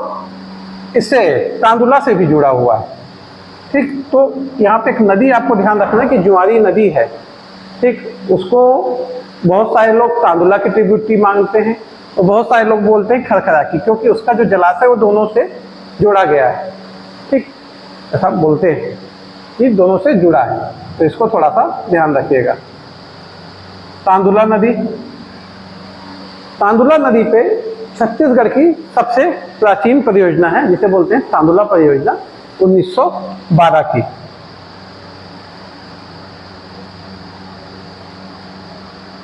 Speaker 1: इससे तांदुला से भी जुड़ा हुआ है। ठीक, तो यहाँ पे एक नदी आपको ध्यान रखना है कि जुआरी नदी है। ठीक, उसको बहुत सारे लोग तांदुला की ट्रिब्यूटरी मांगते हैं और बहुत सारे लोग बोलते हैं खरखरा की, क्योंकि उसका जो जलाशय वो दोनों से जोड़ा गया है। ठीक, ऐसा बोलते हैं कि दोनों से जुड़ा है, तो इसको थोड़ा सा ध्यान रखिएगा। तांदुला नदी, तांदुला नदी पे छत्तीसगढ़ की सबसे प्राचीन परियोजना है जिसे बोलते हैं तांदुला परियोजना, 1912 की।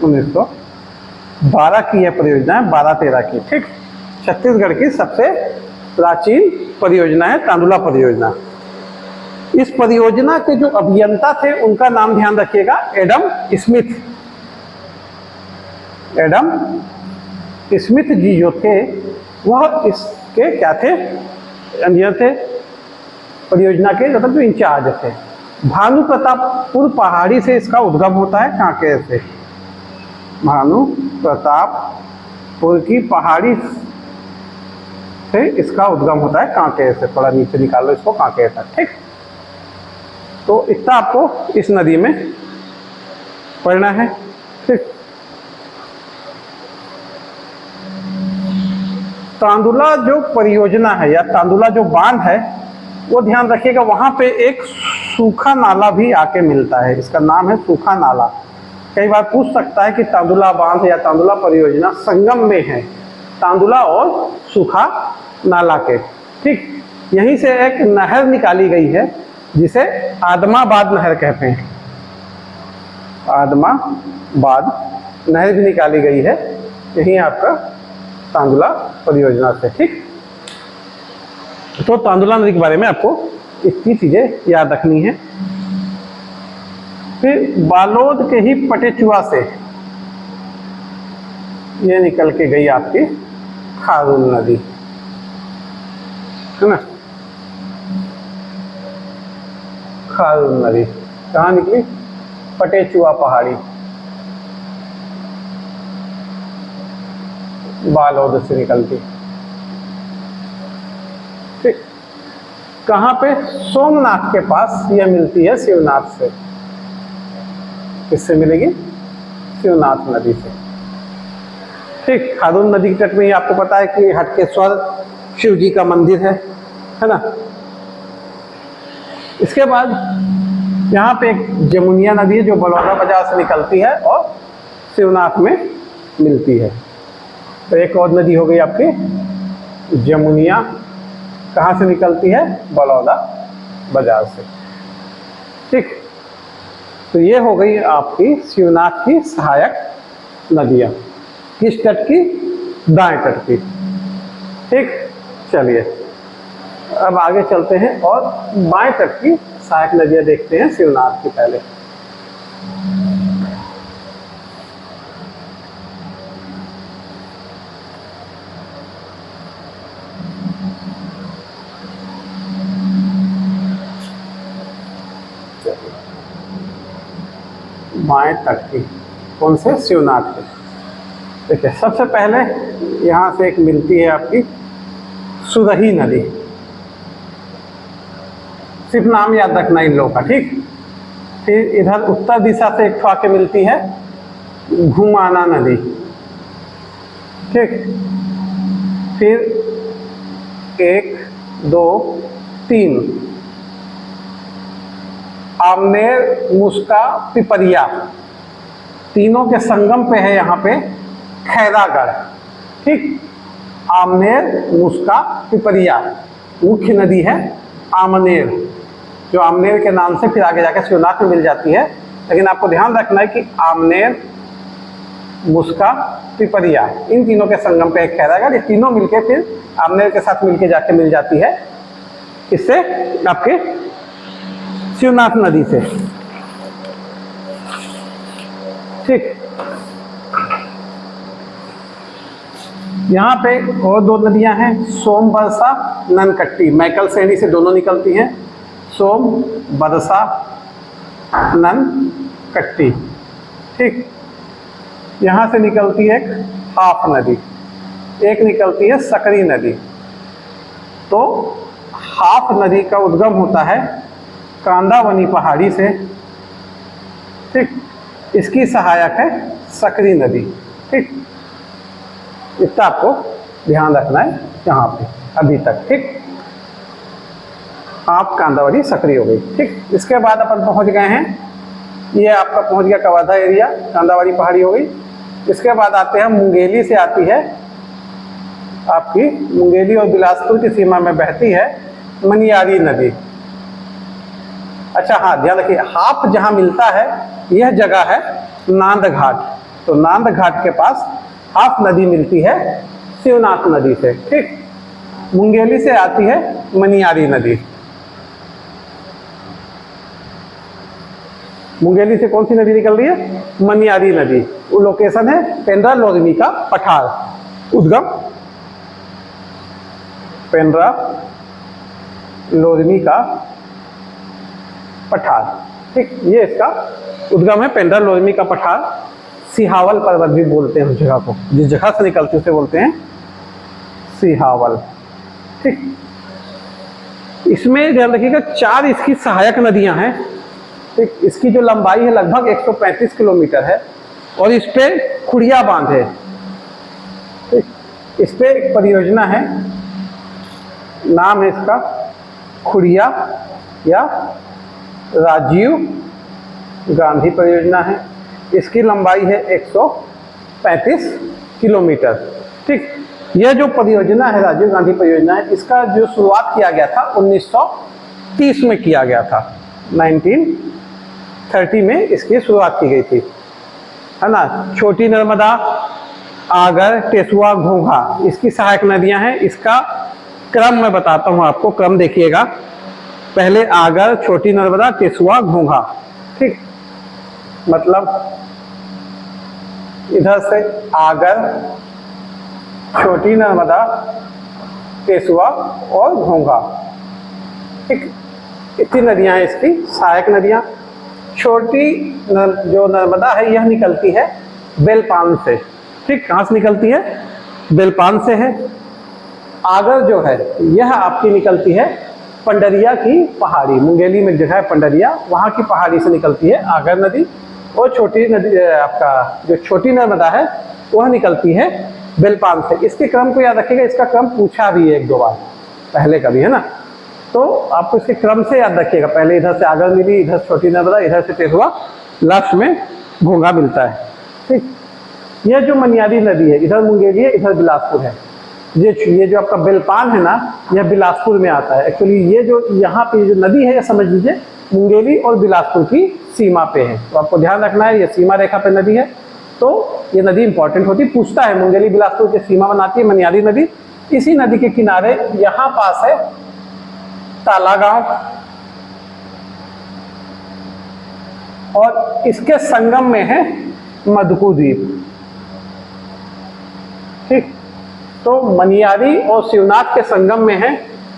Speaker 1: 1912 की यह परियोजना है, 12-13 की। ठीक, छत्तीसगढ़ की सबसे प्राचीन परियोजना है तांदुला परियोजना। इस परियोजना के जो अभियंता थे उनका नाम ध्यान रखिएगा, एडम स्मिथ। एडम स्मिथ जी जो थे वह इसके क्या थे, इंजीनियर थे, परियोजना के मतलब जो इंचार्ज थे। भानु प्रतापपुर पहाड़ी से इसका उद्गम होता है, कांकेर से। भानु प्रतापपुर की पहाड़ी से इसका उद्गम होता है, कांकेर से। थोड़ा नीचे निकाल लो इसको, कांकेर तक। ठीक, तो इतना आपको इस नदी में पढ़ना है। ठीक, तांदुला जो परियोजना है या तांदुला जो बांध है वो ध्यान रखिएगा, वहां पे एक सूखा नाला भी आके मिलता है, इसका नाम है सूखा नाला। कई बार पूछ सकता है कि तांदुला बांध या तांदुला परियोजना संगम में है तांदुला और सूखा नाला के। ठीक, यहीं से एक नहर निकाली गई है जिसे आदमाबाद नहर कहते हैं। आदमाबाद नहर भी निकाली गई है यहीं आपका तांदुला परियोजना से। ठीक, तो तांदुला नदी के बारे में आपको इतनी चीजें याद रखनी है। फिर बालोद के ही पटेचुआ से ये निकल के गई आपकी खारून नदी, है ना। खारून नदी कहाँ निकली, पटेचुआ पहाड़ी, बालोद से निकलती। ठीक, कहाँ पे, सोमनाथ के पास यह मिलती है शिवनाथ से। किससे मिलेगी, शिवनाथ नदी से। ठीक, खारून नदी के तट में ही आपको पता है कि हटकेश्वर शिव जी का मंदिर है ना। इसके बाद यहाँ पे एक जमुनिया नदी है जो बलौदा बाजार से निकलती है और शिवनाथ में मिलती है। तो एक और नदी हो गई आपकी जमुनिया, कहाँ से निकलती है, बलौदा बाजार से। ठीक, तो ये हो गई आपकी शिवनाथ की सहायक नदियाँ, किस तट की, दाएं तट की। ठीक, चलिए अब आगे चलते हैं और बाएं तट की सहायक नदियाँ देखते हैं शिवनाथ की। पहले बाएं तट की, कौन से, शिवनाथ के। देखिए सबसे पहले यहाँ से एक मिलती है आपकी सुरही नदी, सिर्फ नाम याद रखना इन लोगों का। ठीक, फिर इधर उत्तर दिशा से एक आके मिलती है घुमाना नदी। ठीक, फिर 1 2 3 आमनेर, मुस्का, पिपरिया, तीनों के संगम पे है यहाँ पे खैरागढ़। ठीक, आमनेर, मुस्का, पिपरिया, मुख्य नदी है आमनेर, जो आमनेर के नाम से फिर आगे जाकर शिवनाथ में मिल जाती है। लेकिन आपको ध्यान रखना है कि आमनेर, मुस्का, पिपरिया, इन तीनों के संगम पे एक खैरागढ़, ये तीनों मिलके फिर आमनेर के साथ मिलके जाके मिल जाती है इससे आपके शिवनाथ नदी से। ठीक, यहाँ पे और 2 नदियां हैं, सोम बरसा, ननकट्टी, मैकल श्रेणी से दोनों निकलती हैं, सोम बरसा, ननकट्टी। ठीक, यहाँ से निकलती है एक हाफ नदी, एक निकलती है सकरी नदी। तो हाफ नदी का उद्गम होता है कांदावनी पहाड़ी से, ठीक। इसकी सहायक है सकरी नदी, ठीक। इतना आपको ध्यान रखना है यहाँ पे अभी तक, ठीक। आप कांदावली सकरी हो गई, ठीक। इसके बाद अपन पहुँच गए हैं, ये आपका पहुँच गया कवर्धा एरिया, कांदावली पहाड़ी हो गई। इसके बाद आते हैं मुंगेली से आती है आपकी, मुंगेली और बिलासपुर की सीमा में बहती है मनियारी नदी। अच्छा हाँ, ध्यान रखिए, हाफ जहाँ मिलता है यह जगह है नांद घाट। तो नांद घाट के पास हाफ नदी मिलती है शिवनाथ नदी से, ठीक। मुंगेली से आती है मनियारी नदी। मुंगेली से कौन सी नदी निकल रही है? मनियारी नदी। वो लोकेशन है पेंड्रा लोधनी का पठार, उद्गम पेंड्रा लोधनी का पठार, ठीक। ये इसका उद्गम है, पेंड्रा लोधनी का पठार। सिहावल पर्वत भी बोलते हैं उस जगह को, जिस जगह से निकलती है उसे बोलते हैं सिहावल, ठीक। इसमें ध्यान रखिएगा 4 इसकी सहायक नदियां हैं, ठीक। इसकी जो लंबाई है लगभग 135 किलोमीटर है और इस पे खुड़िया बांध है, ठीक। इस पे एक परियोजना है, नाम है इसका खुड़िया या राजीव गांधी परियोजना है। इसकी लंबाई है 135 किलोमीटर, ठीक। यह जो परियोजना है राजीव गांधी परियोजना है, इसका जो शुरुआत किया गया था 1930 में किया गया था, 1930 में इसकी शुरुआत की गई थी, है ना। छोटी नर्मदा, आगर, टेसुआ, घोंघा इसकी सहायक नदियां हैं। इसका क्रम मैं बताता हूं आपको, क्रम देखिएगा, पहले आगर, छोटी नर्मदा, टेसुआ, घोंघा, ठीक। मतलब इधर से आगर, छोटी नर्मदा, टेसुआ और घोंघा, ठीक। इतनी नदियां हैं इसकी सहायक नदियां। छोटी जो नर्मदा है यह निकलती है बेलपान से, ठीक। कहाँ से निकलती है? बेलपान से है। आगर जो है यह आपकी निकलती है पंडरिया की पहाड़ी, मुंगेली में जगह है पंडरिया, वहाँ की पहाड़ी से निकलती है आगर नदी। और छोटी नदी आपका जो छोटी नर्मदा है वह निकलती है बेलपान से। इसके क्रम को याद रखिएगा, इसका क्रम पूछा भी है 1-2 बार पहले कभी, है ना। तो आपको इसके क्रम से याद रखिएगा, पहले इधर से आगर मिली, इधर छोटी नर्मदा, इधर से टेसुआ, लास्ट में घोंघा मिलता है, ठीक। यह जो मनियारी नदी है, इधर मुंगेली है, इधर बिलासपुर है। ये जो आपका बेलपान है ना, यह बिलासपुर में आता है। एक्चुअली ये जो यहाँ पे जो नदी है, यह समझ लीजिए मुंगेली और बिलासपुर की सीमा पे है। तो आपको ध्यान रखना है, ये सीमा रेखा पे नदी है, तो ये नदी इंपॉर्टेंट होती है। पूछता है मुंगेली बिलासपुर की सीमा बनाती है मनियारी नदी। इसी नदी के किनारे यहाँ पास है तालागांव, और इसके संगम में है मधुकू द्वीप, ठीक। तो मनियारी और शिवनाथ के संगम में है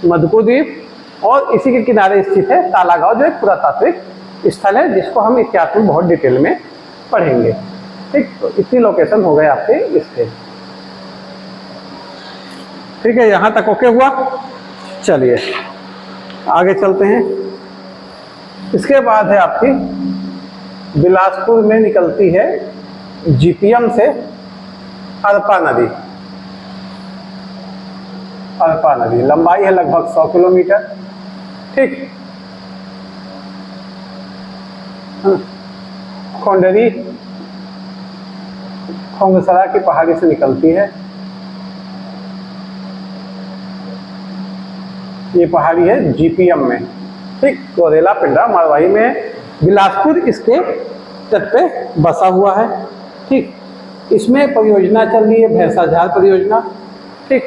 Speaker 1: मधुकू द्वीप, और इसी के किनारे स्थित है तालागांव, जो एक पुरातात्विक स्थल है जिसको हम इतिहास में बहुत डिटेल में पढ़ेंगे, ठीक। तो इतनी लोकेशन हो गए आपके इसके, ठीक है। यहाँ तक ओके हुआ। चलिए आगे चलते हैं। इसके बाद है आपकी बिलासपुर में निकलती है जीपीएम से अरपा नदी। अरपा नदी लंबाई है लगभग 100 किलोमीटर, ठीक। खोंडरी खोंगसरा की पहाड़ी से निकलती है। ये पहाड़ी है जीपीएम में, ठीक। कोरेला पिंडा मारवाही में। बिलासपुर इसके तट पे बसा हुआ है, ठीक। इसमें परियोजना चल रही है भैंसाझार परियोजना, ठीक।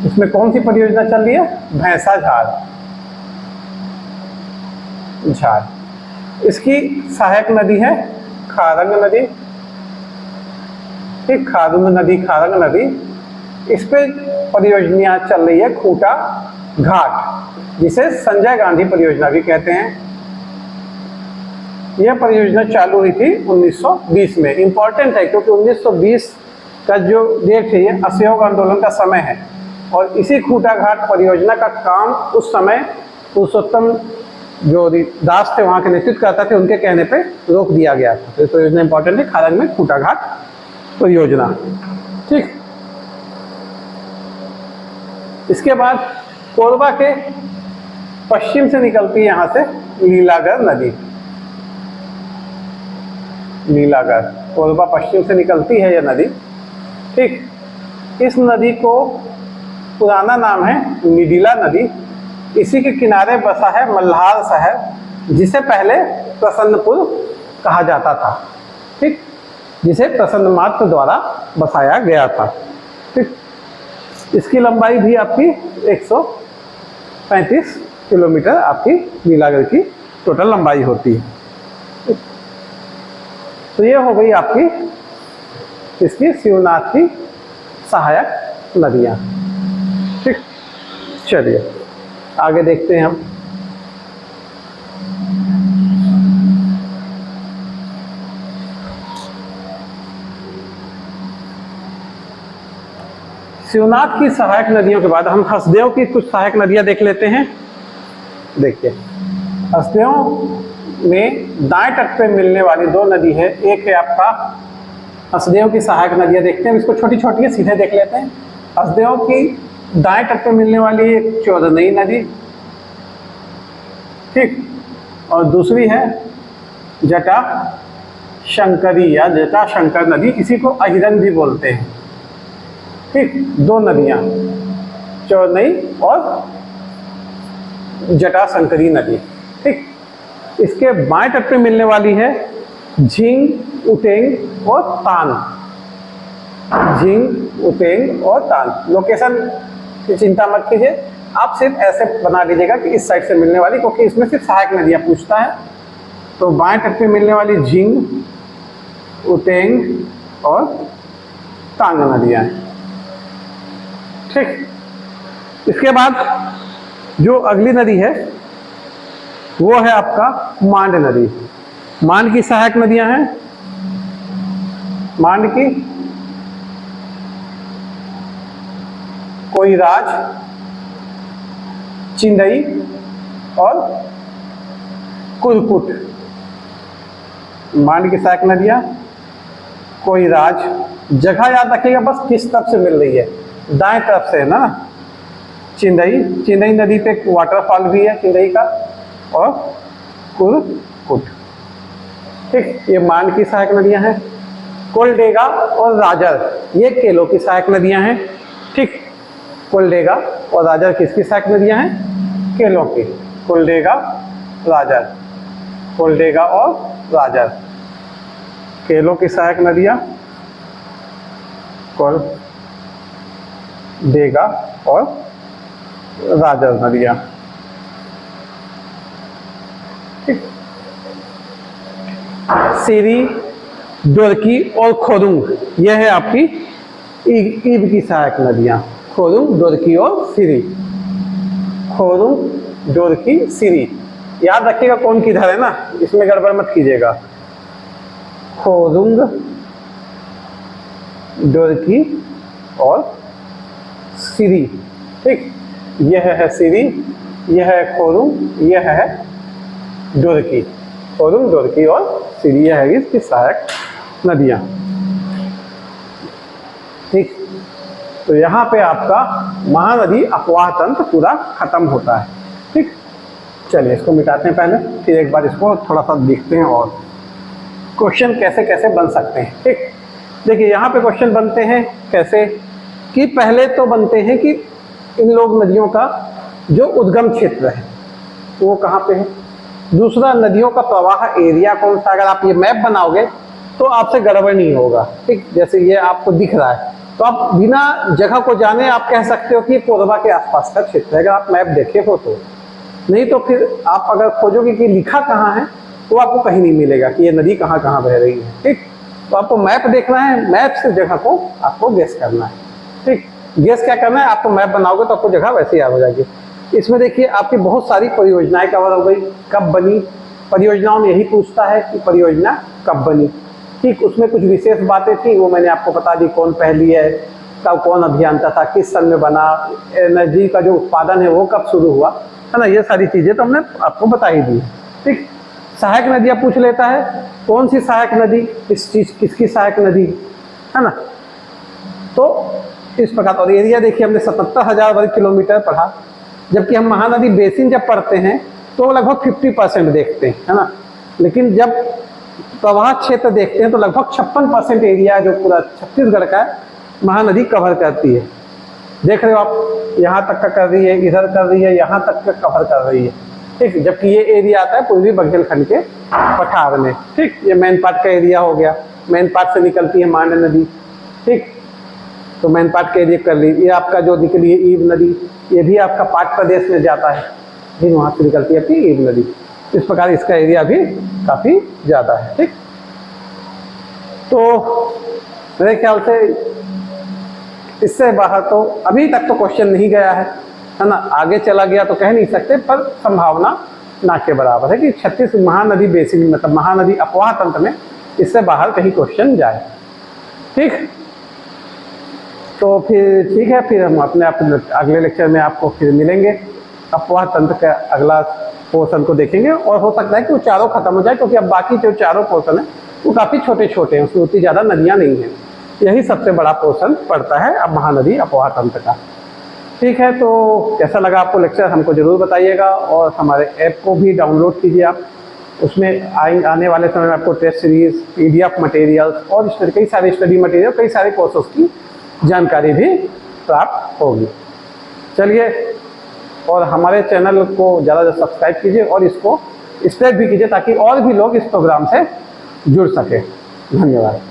Speaker 1: इसमें कौन सी परियोजना चल रही है? भैंसाझार झार। इसकी सहायक नदी है खारंग नदी, ठीक। खारुंग नदी, खारंग नदी। इस पे परियोजना चल रही है खूटा घाट, जिसे संजय गांधी परियोजना भी कहते हैं। यह परियोजना चालू हुई थी 1920 में। इम्पॉर्टेंट है क्योंकि 1920 का जो डेट है ये असहयोग आंदोलन का समय है और इसी खूंटा घाट परियोजना का काम उस समय पुरुषोत्तम जो दास थे वहाँ के नेतृत्व करता थे, उनके कहने पे रोक दिया गया था। तो परियोजना इंपॉर्टेंट है, खारंग में खूंटा घाट परियोजना। ठीक, इसके बाद कोरबा के पश्चिम से निकलती है यहाँ से लीलागर नदी। लीलागर कोरबा पश्चिम से निकलती है यह नदी। ठीक, इस नदी को पुराना नाम है मिडिला नदी। इसी के किनारे बसा है मल्हार शहर, जिसे पहले प्रसन्नपुर कहा जाता था। ठीक, जिसे प्रसन्नमात्र द्वारा बसाया गया था। ठीक, इसकी लंबाई भी आपकी 135 किलोमीटर आपकी लीलागर की टोटल लंबाई होती है। तो ये हो गई आपकी इसकी शिवनाथ की सहायक नदियाँ। ठीक, चलिए आगे देखते हैं हम। शिवनाथ की सहायक नदियों के बाद हम हसदेव की कुछ सहायक नदियां देख लेते हैं। देखिए, हसदेव में दाएं तट पे मिलने वाली दो नदी है। एक है आपका हसदेव की सहायक नदियां, देखते हैं इसको छोटी छोटी है, सीधे देख लेते हैं। हसदेव की दाएं तट पे मिलने वाली एक चौदनई नदी, ठीक, और दूसरी है जटा शंकरी या जटा शंकर नदी, इसी को अहिरन भी बोलते हैं। ठीक, दो नदियां चौदनई और जटा शंकरी नदी। ठीक, इसके बाएं तट पे मिलने वाली है झिंग, उटेंग और तान। झिंग, उटेंग और तान। लोकेशन की चिंता मत कीजिए, आप सिर्फ ऐसे बना लीजिएगा कि इस साइड से मिलने वाली, क्योंकि इसमें सिर्फ सहायक नदियां पूछता है। तो बाएं तट पे मिलने वाली झिंग, उटेंग और तांग नदियां हैं। ठीक, इसके बाद जो अगली नदी है वो है आपका मांड नदी। मांड की सहायक नदियां हैं। मांड की कोईराज, चिंदई और कुरकुट। मांड की सहायक नदियां कोईराज, जगह याद रखिएगा बस किस तरफ से मिल रही है, दाएं तरफ से है ना। चिंदई, चिंदई नदी पे एक वाटरफॉल भी है चिंदई का, और कुरकुट। ठीक, ये मांड की सहायक नदियां हैं। कोलडेगा और राजर ये केलों की सहायक नदियां हैं। ठीक, कोलडेगा और राजर किसकी सहायक नदियां हैं? केलों की। कोलडेगा, राजर, कोलडेगा और राजर केलों की सहायक नदियां, कोलडेगा और राजर नदियां। ठीक, सीरी, डोरकी और खोरुंग यह है आपकी ईब की सहायक नदियां। खोरुंग, डोरकी और सीरी। खोरुंग, डोरकी, सीरी, याद रखिएगा कौन किधर है ना, इसमें गड़बड़ मत कीजिएगा। खोरुंग, डोरकी और सीरी। ठीक, यह है सीरी, यह है खोरुंग, यह है डोरकी। खोरुंग, डोरकी और सीरी यह है इसकी सहायक नदियां। ठीक, तो यहाँ पे आपका महानदी अपवाह तंत्र पूरा खत्म होता है। ठीक, चलिए इसको मिटाते हैं पहले, फिर एक बार इसको थोड़ा सा देखते हैं और क्वेश्चन कैसे कैसे बन सकते हैं। ठीक, देखिए यहाँ पे क्वेश्चन बनते हैं कैसे कि पहले तो बनते हैं कि इन लोग नदियों का जो उद्गम क्षेत्र है वो कहाँ पे है। दूसरा, नदियों का प्रवाह एरिया कौन सा। अगर आप ये मैप बनाओगे तो आपसे गड़बड़ नहीं होगा। ठीक, जैसे ये आपको दिख रहा है तो आप बिना जगह को जाने आप कह सकते हो कि ये कोरबा के आसपास का क्षेत्र है, अगर आप मैप देखे हो तो। नहीं तो फिर आप अगर खोजोगे कि लिखा कहाँ है तो आपको कहीं नहीं मिलेगा कि ये नदी कहाँ कहाँ बह रही है। ठीक, तो आपको मैप देखना है, मैप से जगह को आपको गेस करना है। ठीक, गेस क्या करना है, आपको मैप बनाओगे तो आपको जगह वैसे याद हो जाएगी। इसमें देखिए आपकी बहुत सारी परियोजनाएं कवर हो गई, कब बनी, परियोजनाओं में यही पूछता है कि परियोजना कब बनी। ठीक, उसमें कुछ विशेष बातें थी, वो मैंने आपको बता दी, कौन पहली है, कब कौन अभियंता था, किस सन में बना, एनर्जी का जो उत्पादन है वो कब शुरू हुआ, है ना, ये सारी चीज़ें तो हमने आपको बता ही दी। ठीक, सहायक नदियाँ पूछ लेता है, कौन सी सहायक नदी, किस चीज़, किसकी सहायक नदी, है ना। तो इस प्रकार, और एरिया देखिए हमने 77,000 वर्ग किलोमीटर पढ़ा, जबकि हम महानदी बेसिन जब पढ़ते हैं तो लगभग 50% देखते हैं, है ना, लेकिन जब प्रवाह क्षेत्र देखते हैं तो लगभग 56% एरिया जो पूरा छत्तीसगढ़ का महानदी कवर करती है। देख रहे हो आप, यहाँ तक का कर रही है, इधर कर रही है, यहाँ तक का कवर कर रही है। ठीक, जबकि ये एरिया आता है पूर्वी बघेलखंड के पठार में। ठीक, ये मेन पार्ट का एरिया हो गया, मेन पार्ट से निकलती है मांड नदी। ठीक, तो मेन पार्ट का एरिया कर ली। ये आपका जो निकली है ईव नदी, ये भी आपका पाट प्रदेश में जाता है, फिर वहाँ से निकलती है अपनी ईव नदी। इस प्रकार इसका एरिया भी काफ़ी ज़्यादा है। ठीक, तो मेरे ख्याल से इससे बाहर तो अभी तक तो क्वेश्चन नहीं गया है ना। आगे चला गया तो कह नहीं सकते, पर संभावना ना के बराबर है कि 36 महानदी बेसिन, मतलब महानदी अपवाह तंत्र में इससे बाहर कहीं क्वेश्चन जाए। ठीक, तो फिर ठीक है, फिर हम अपने अगले लेक्चर में आपको फिर मिलेंगे, अपवाह तंत्र का अगला पोर्शन को देखेंगे। और हो सकता है कि वो चारों खत्म हो जाए, क्योंकि अब बाकी जो चारों पोर्शन है वो काफ़ी छोटे छोटे हैं, उसमें उतनी ज़्यादा नदियाँ नहीं हैं। यही सबसे बड़ा पोर्शन पड़ता है अब महानदी अपवाह तंत्र का। ठीक है, तो कैसा लगा आपको लेक्चर हमको ज़रूर बताइएगा, और हमारे ऐप को भी डाउनलोड कीजिए आप। उसमें आने वाले समय में आपको टेस्ट सीरीज, PDF मटेरियल्स और कई सारे स्टडी मटेरियल, कई सारे कोर्सेज की जानकारी भी प्राप्त होगी। चलिए, और हमारे चैनल को ज़्यादा से सब्सक्राइब कीजिए और इसको स्प्रेड भी कीजिए, ताकि और भी लोग इस प्रोग्राम से जुड़ सकें। धन्यवाद।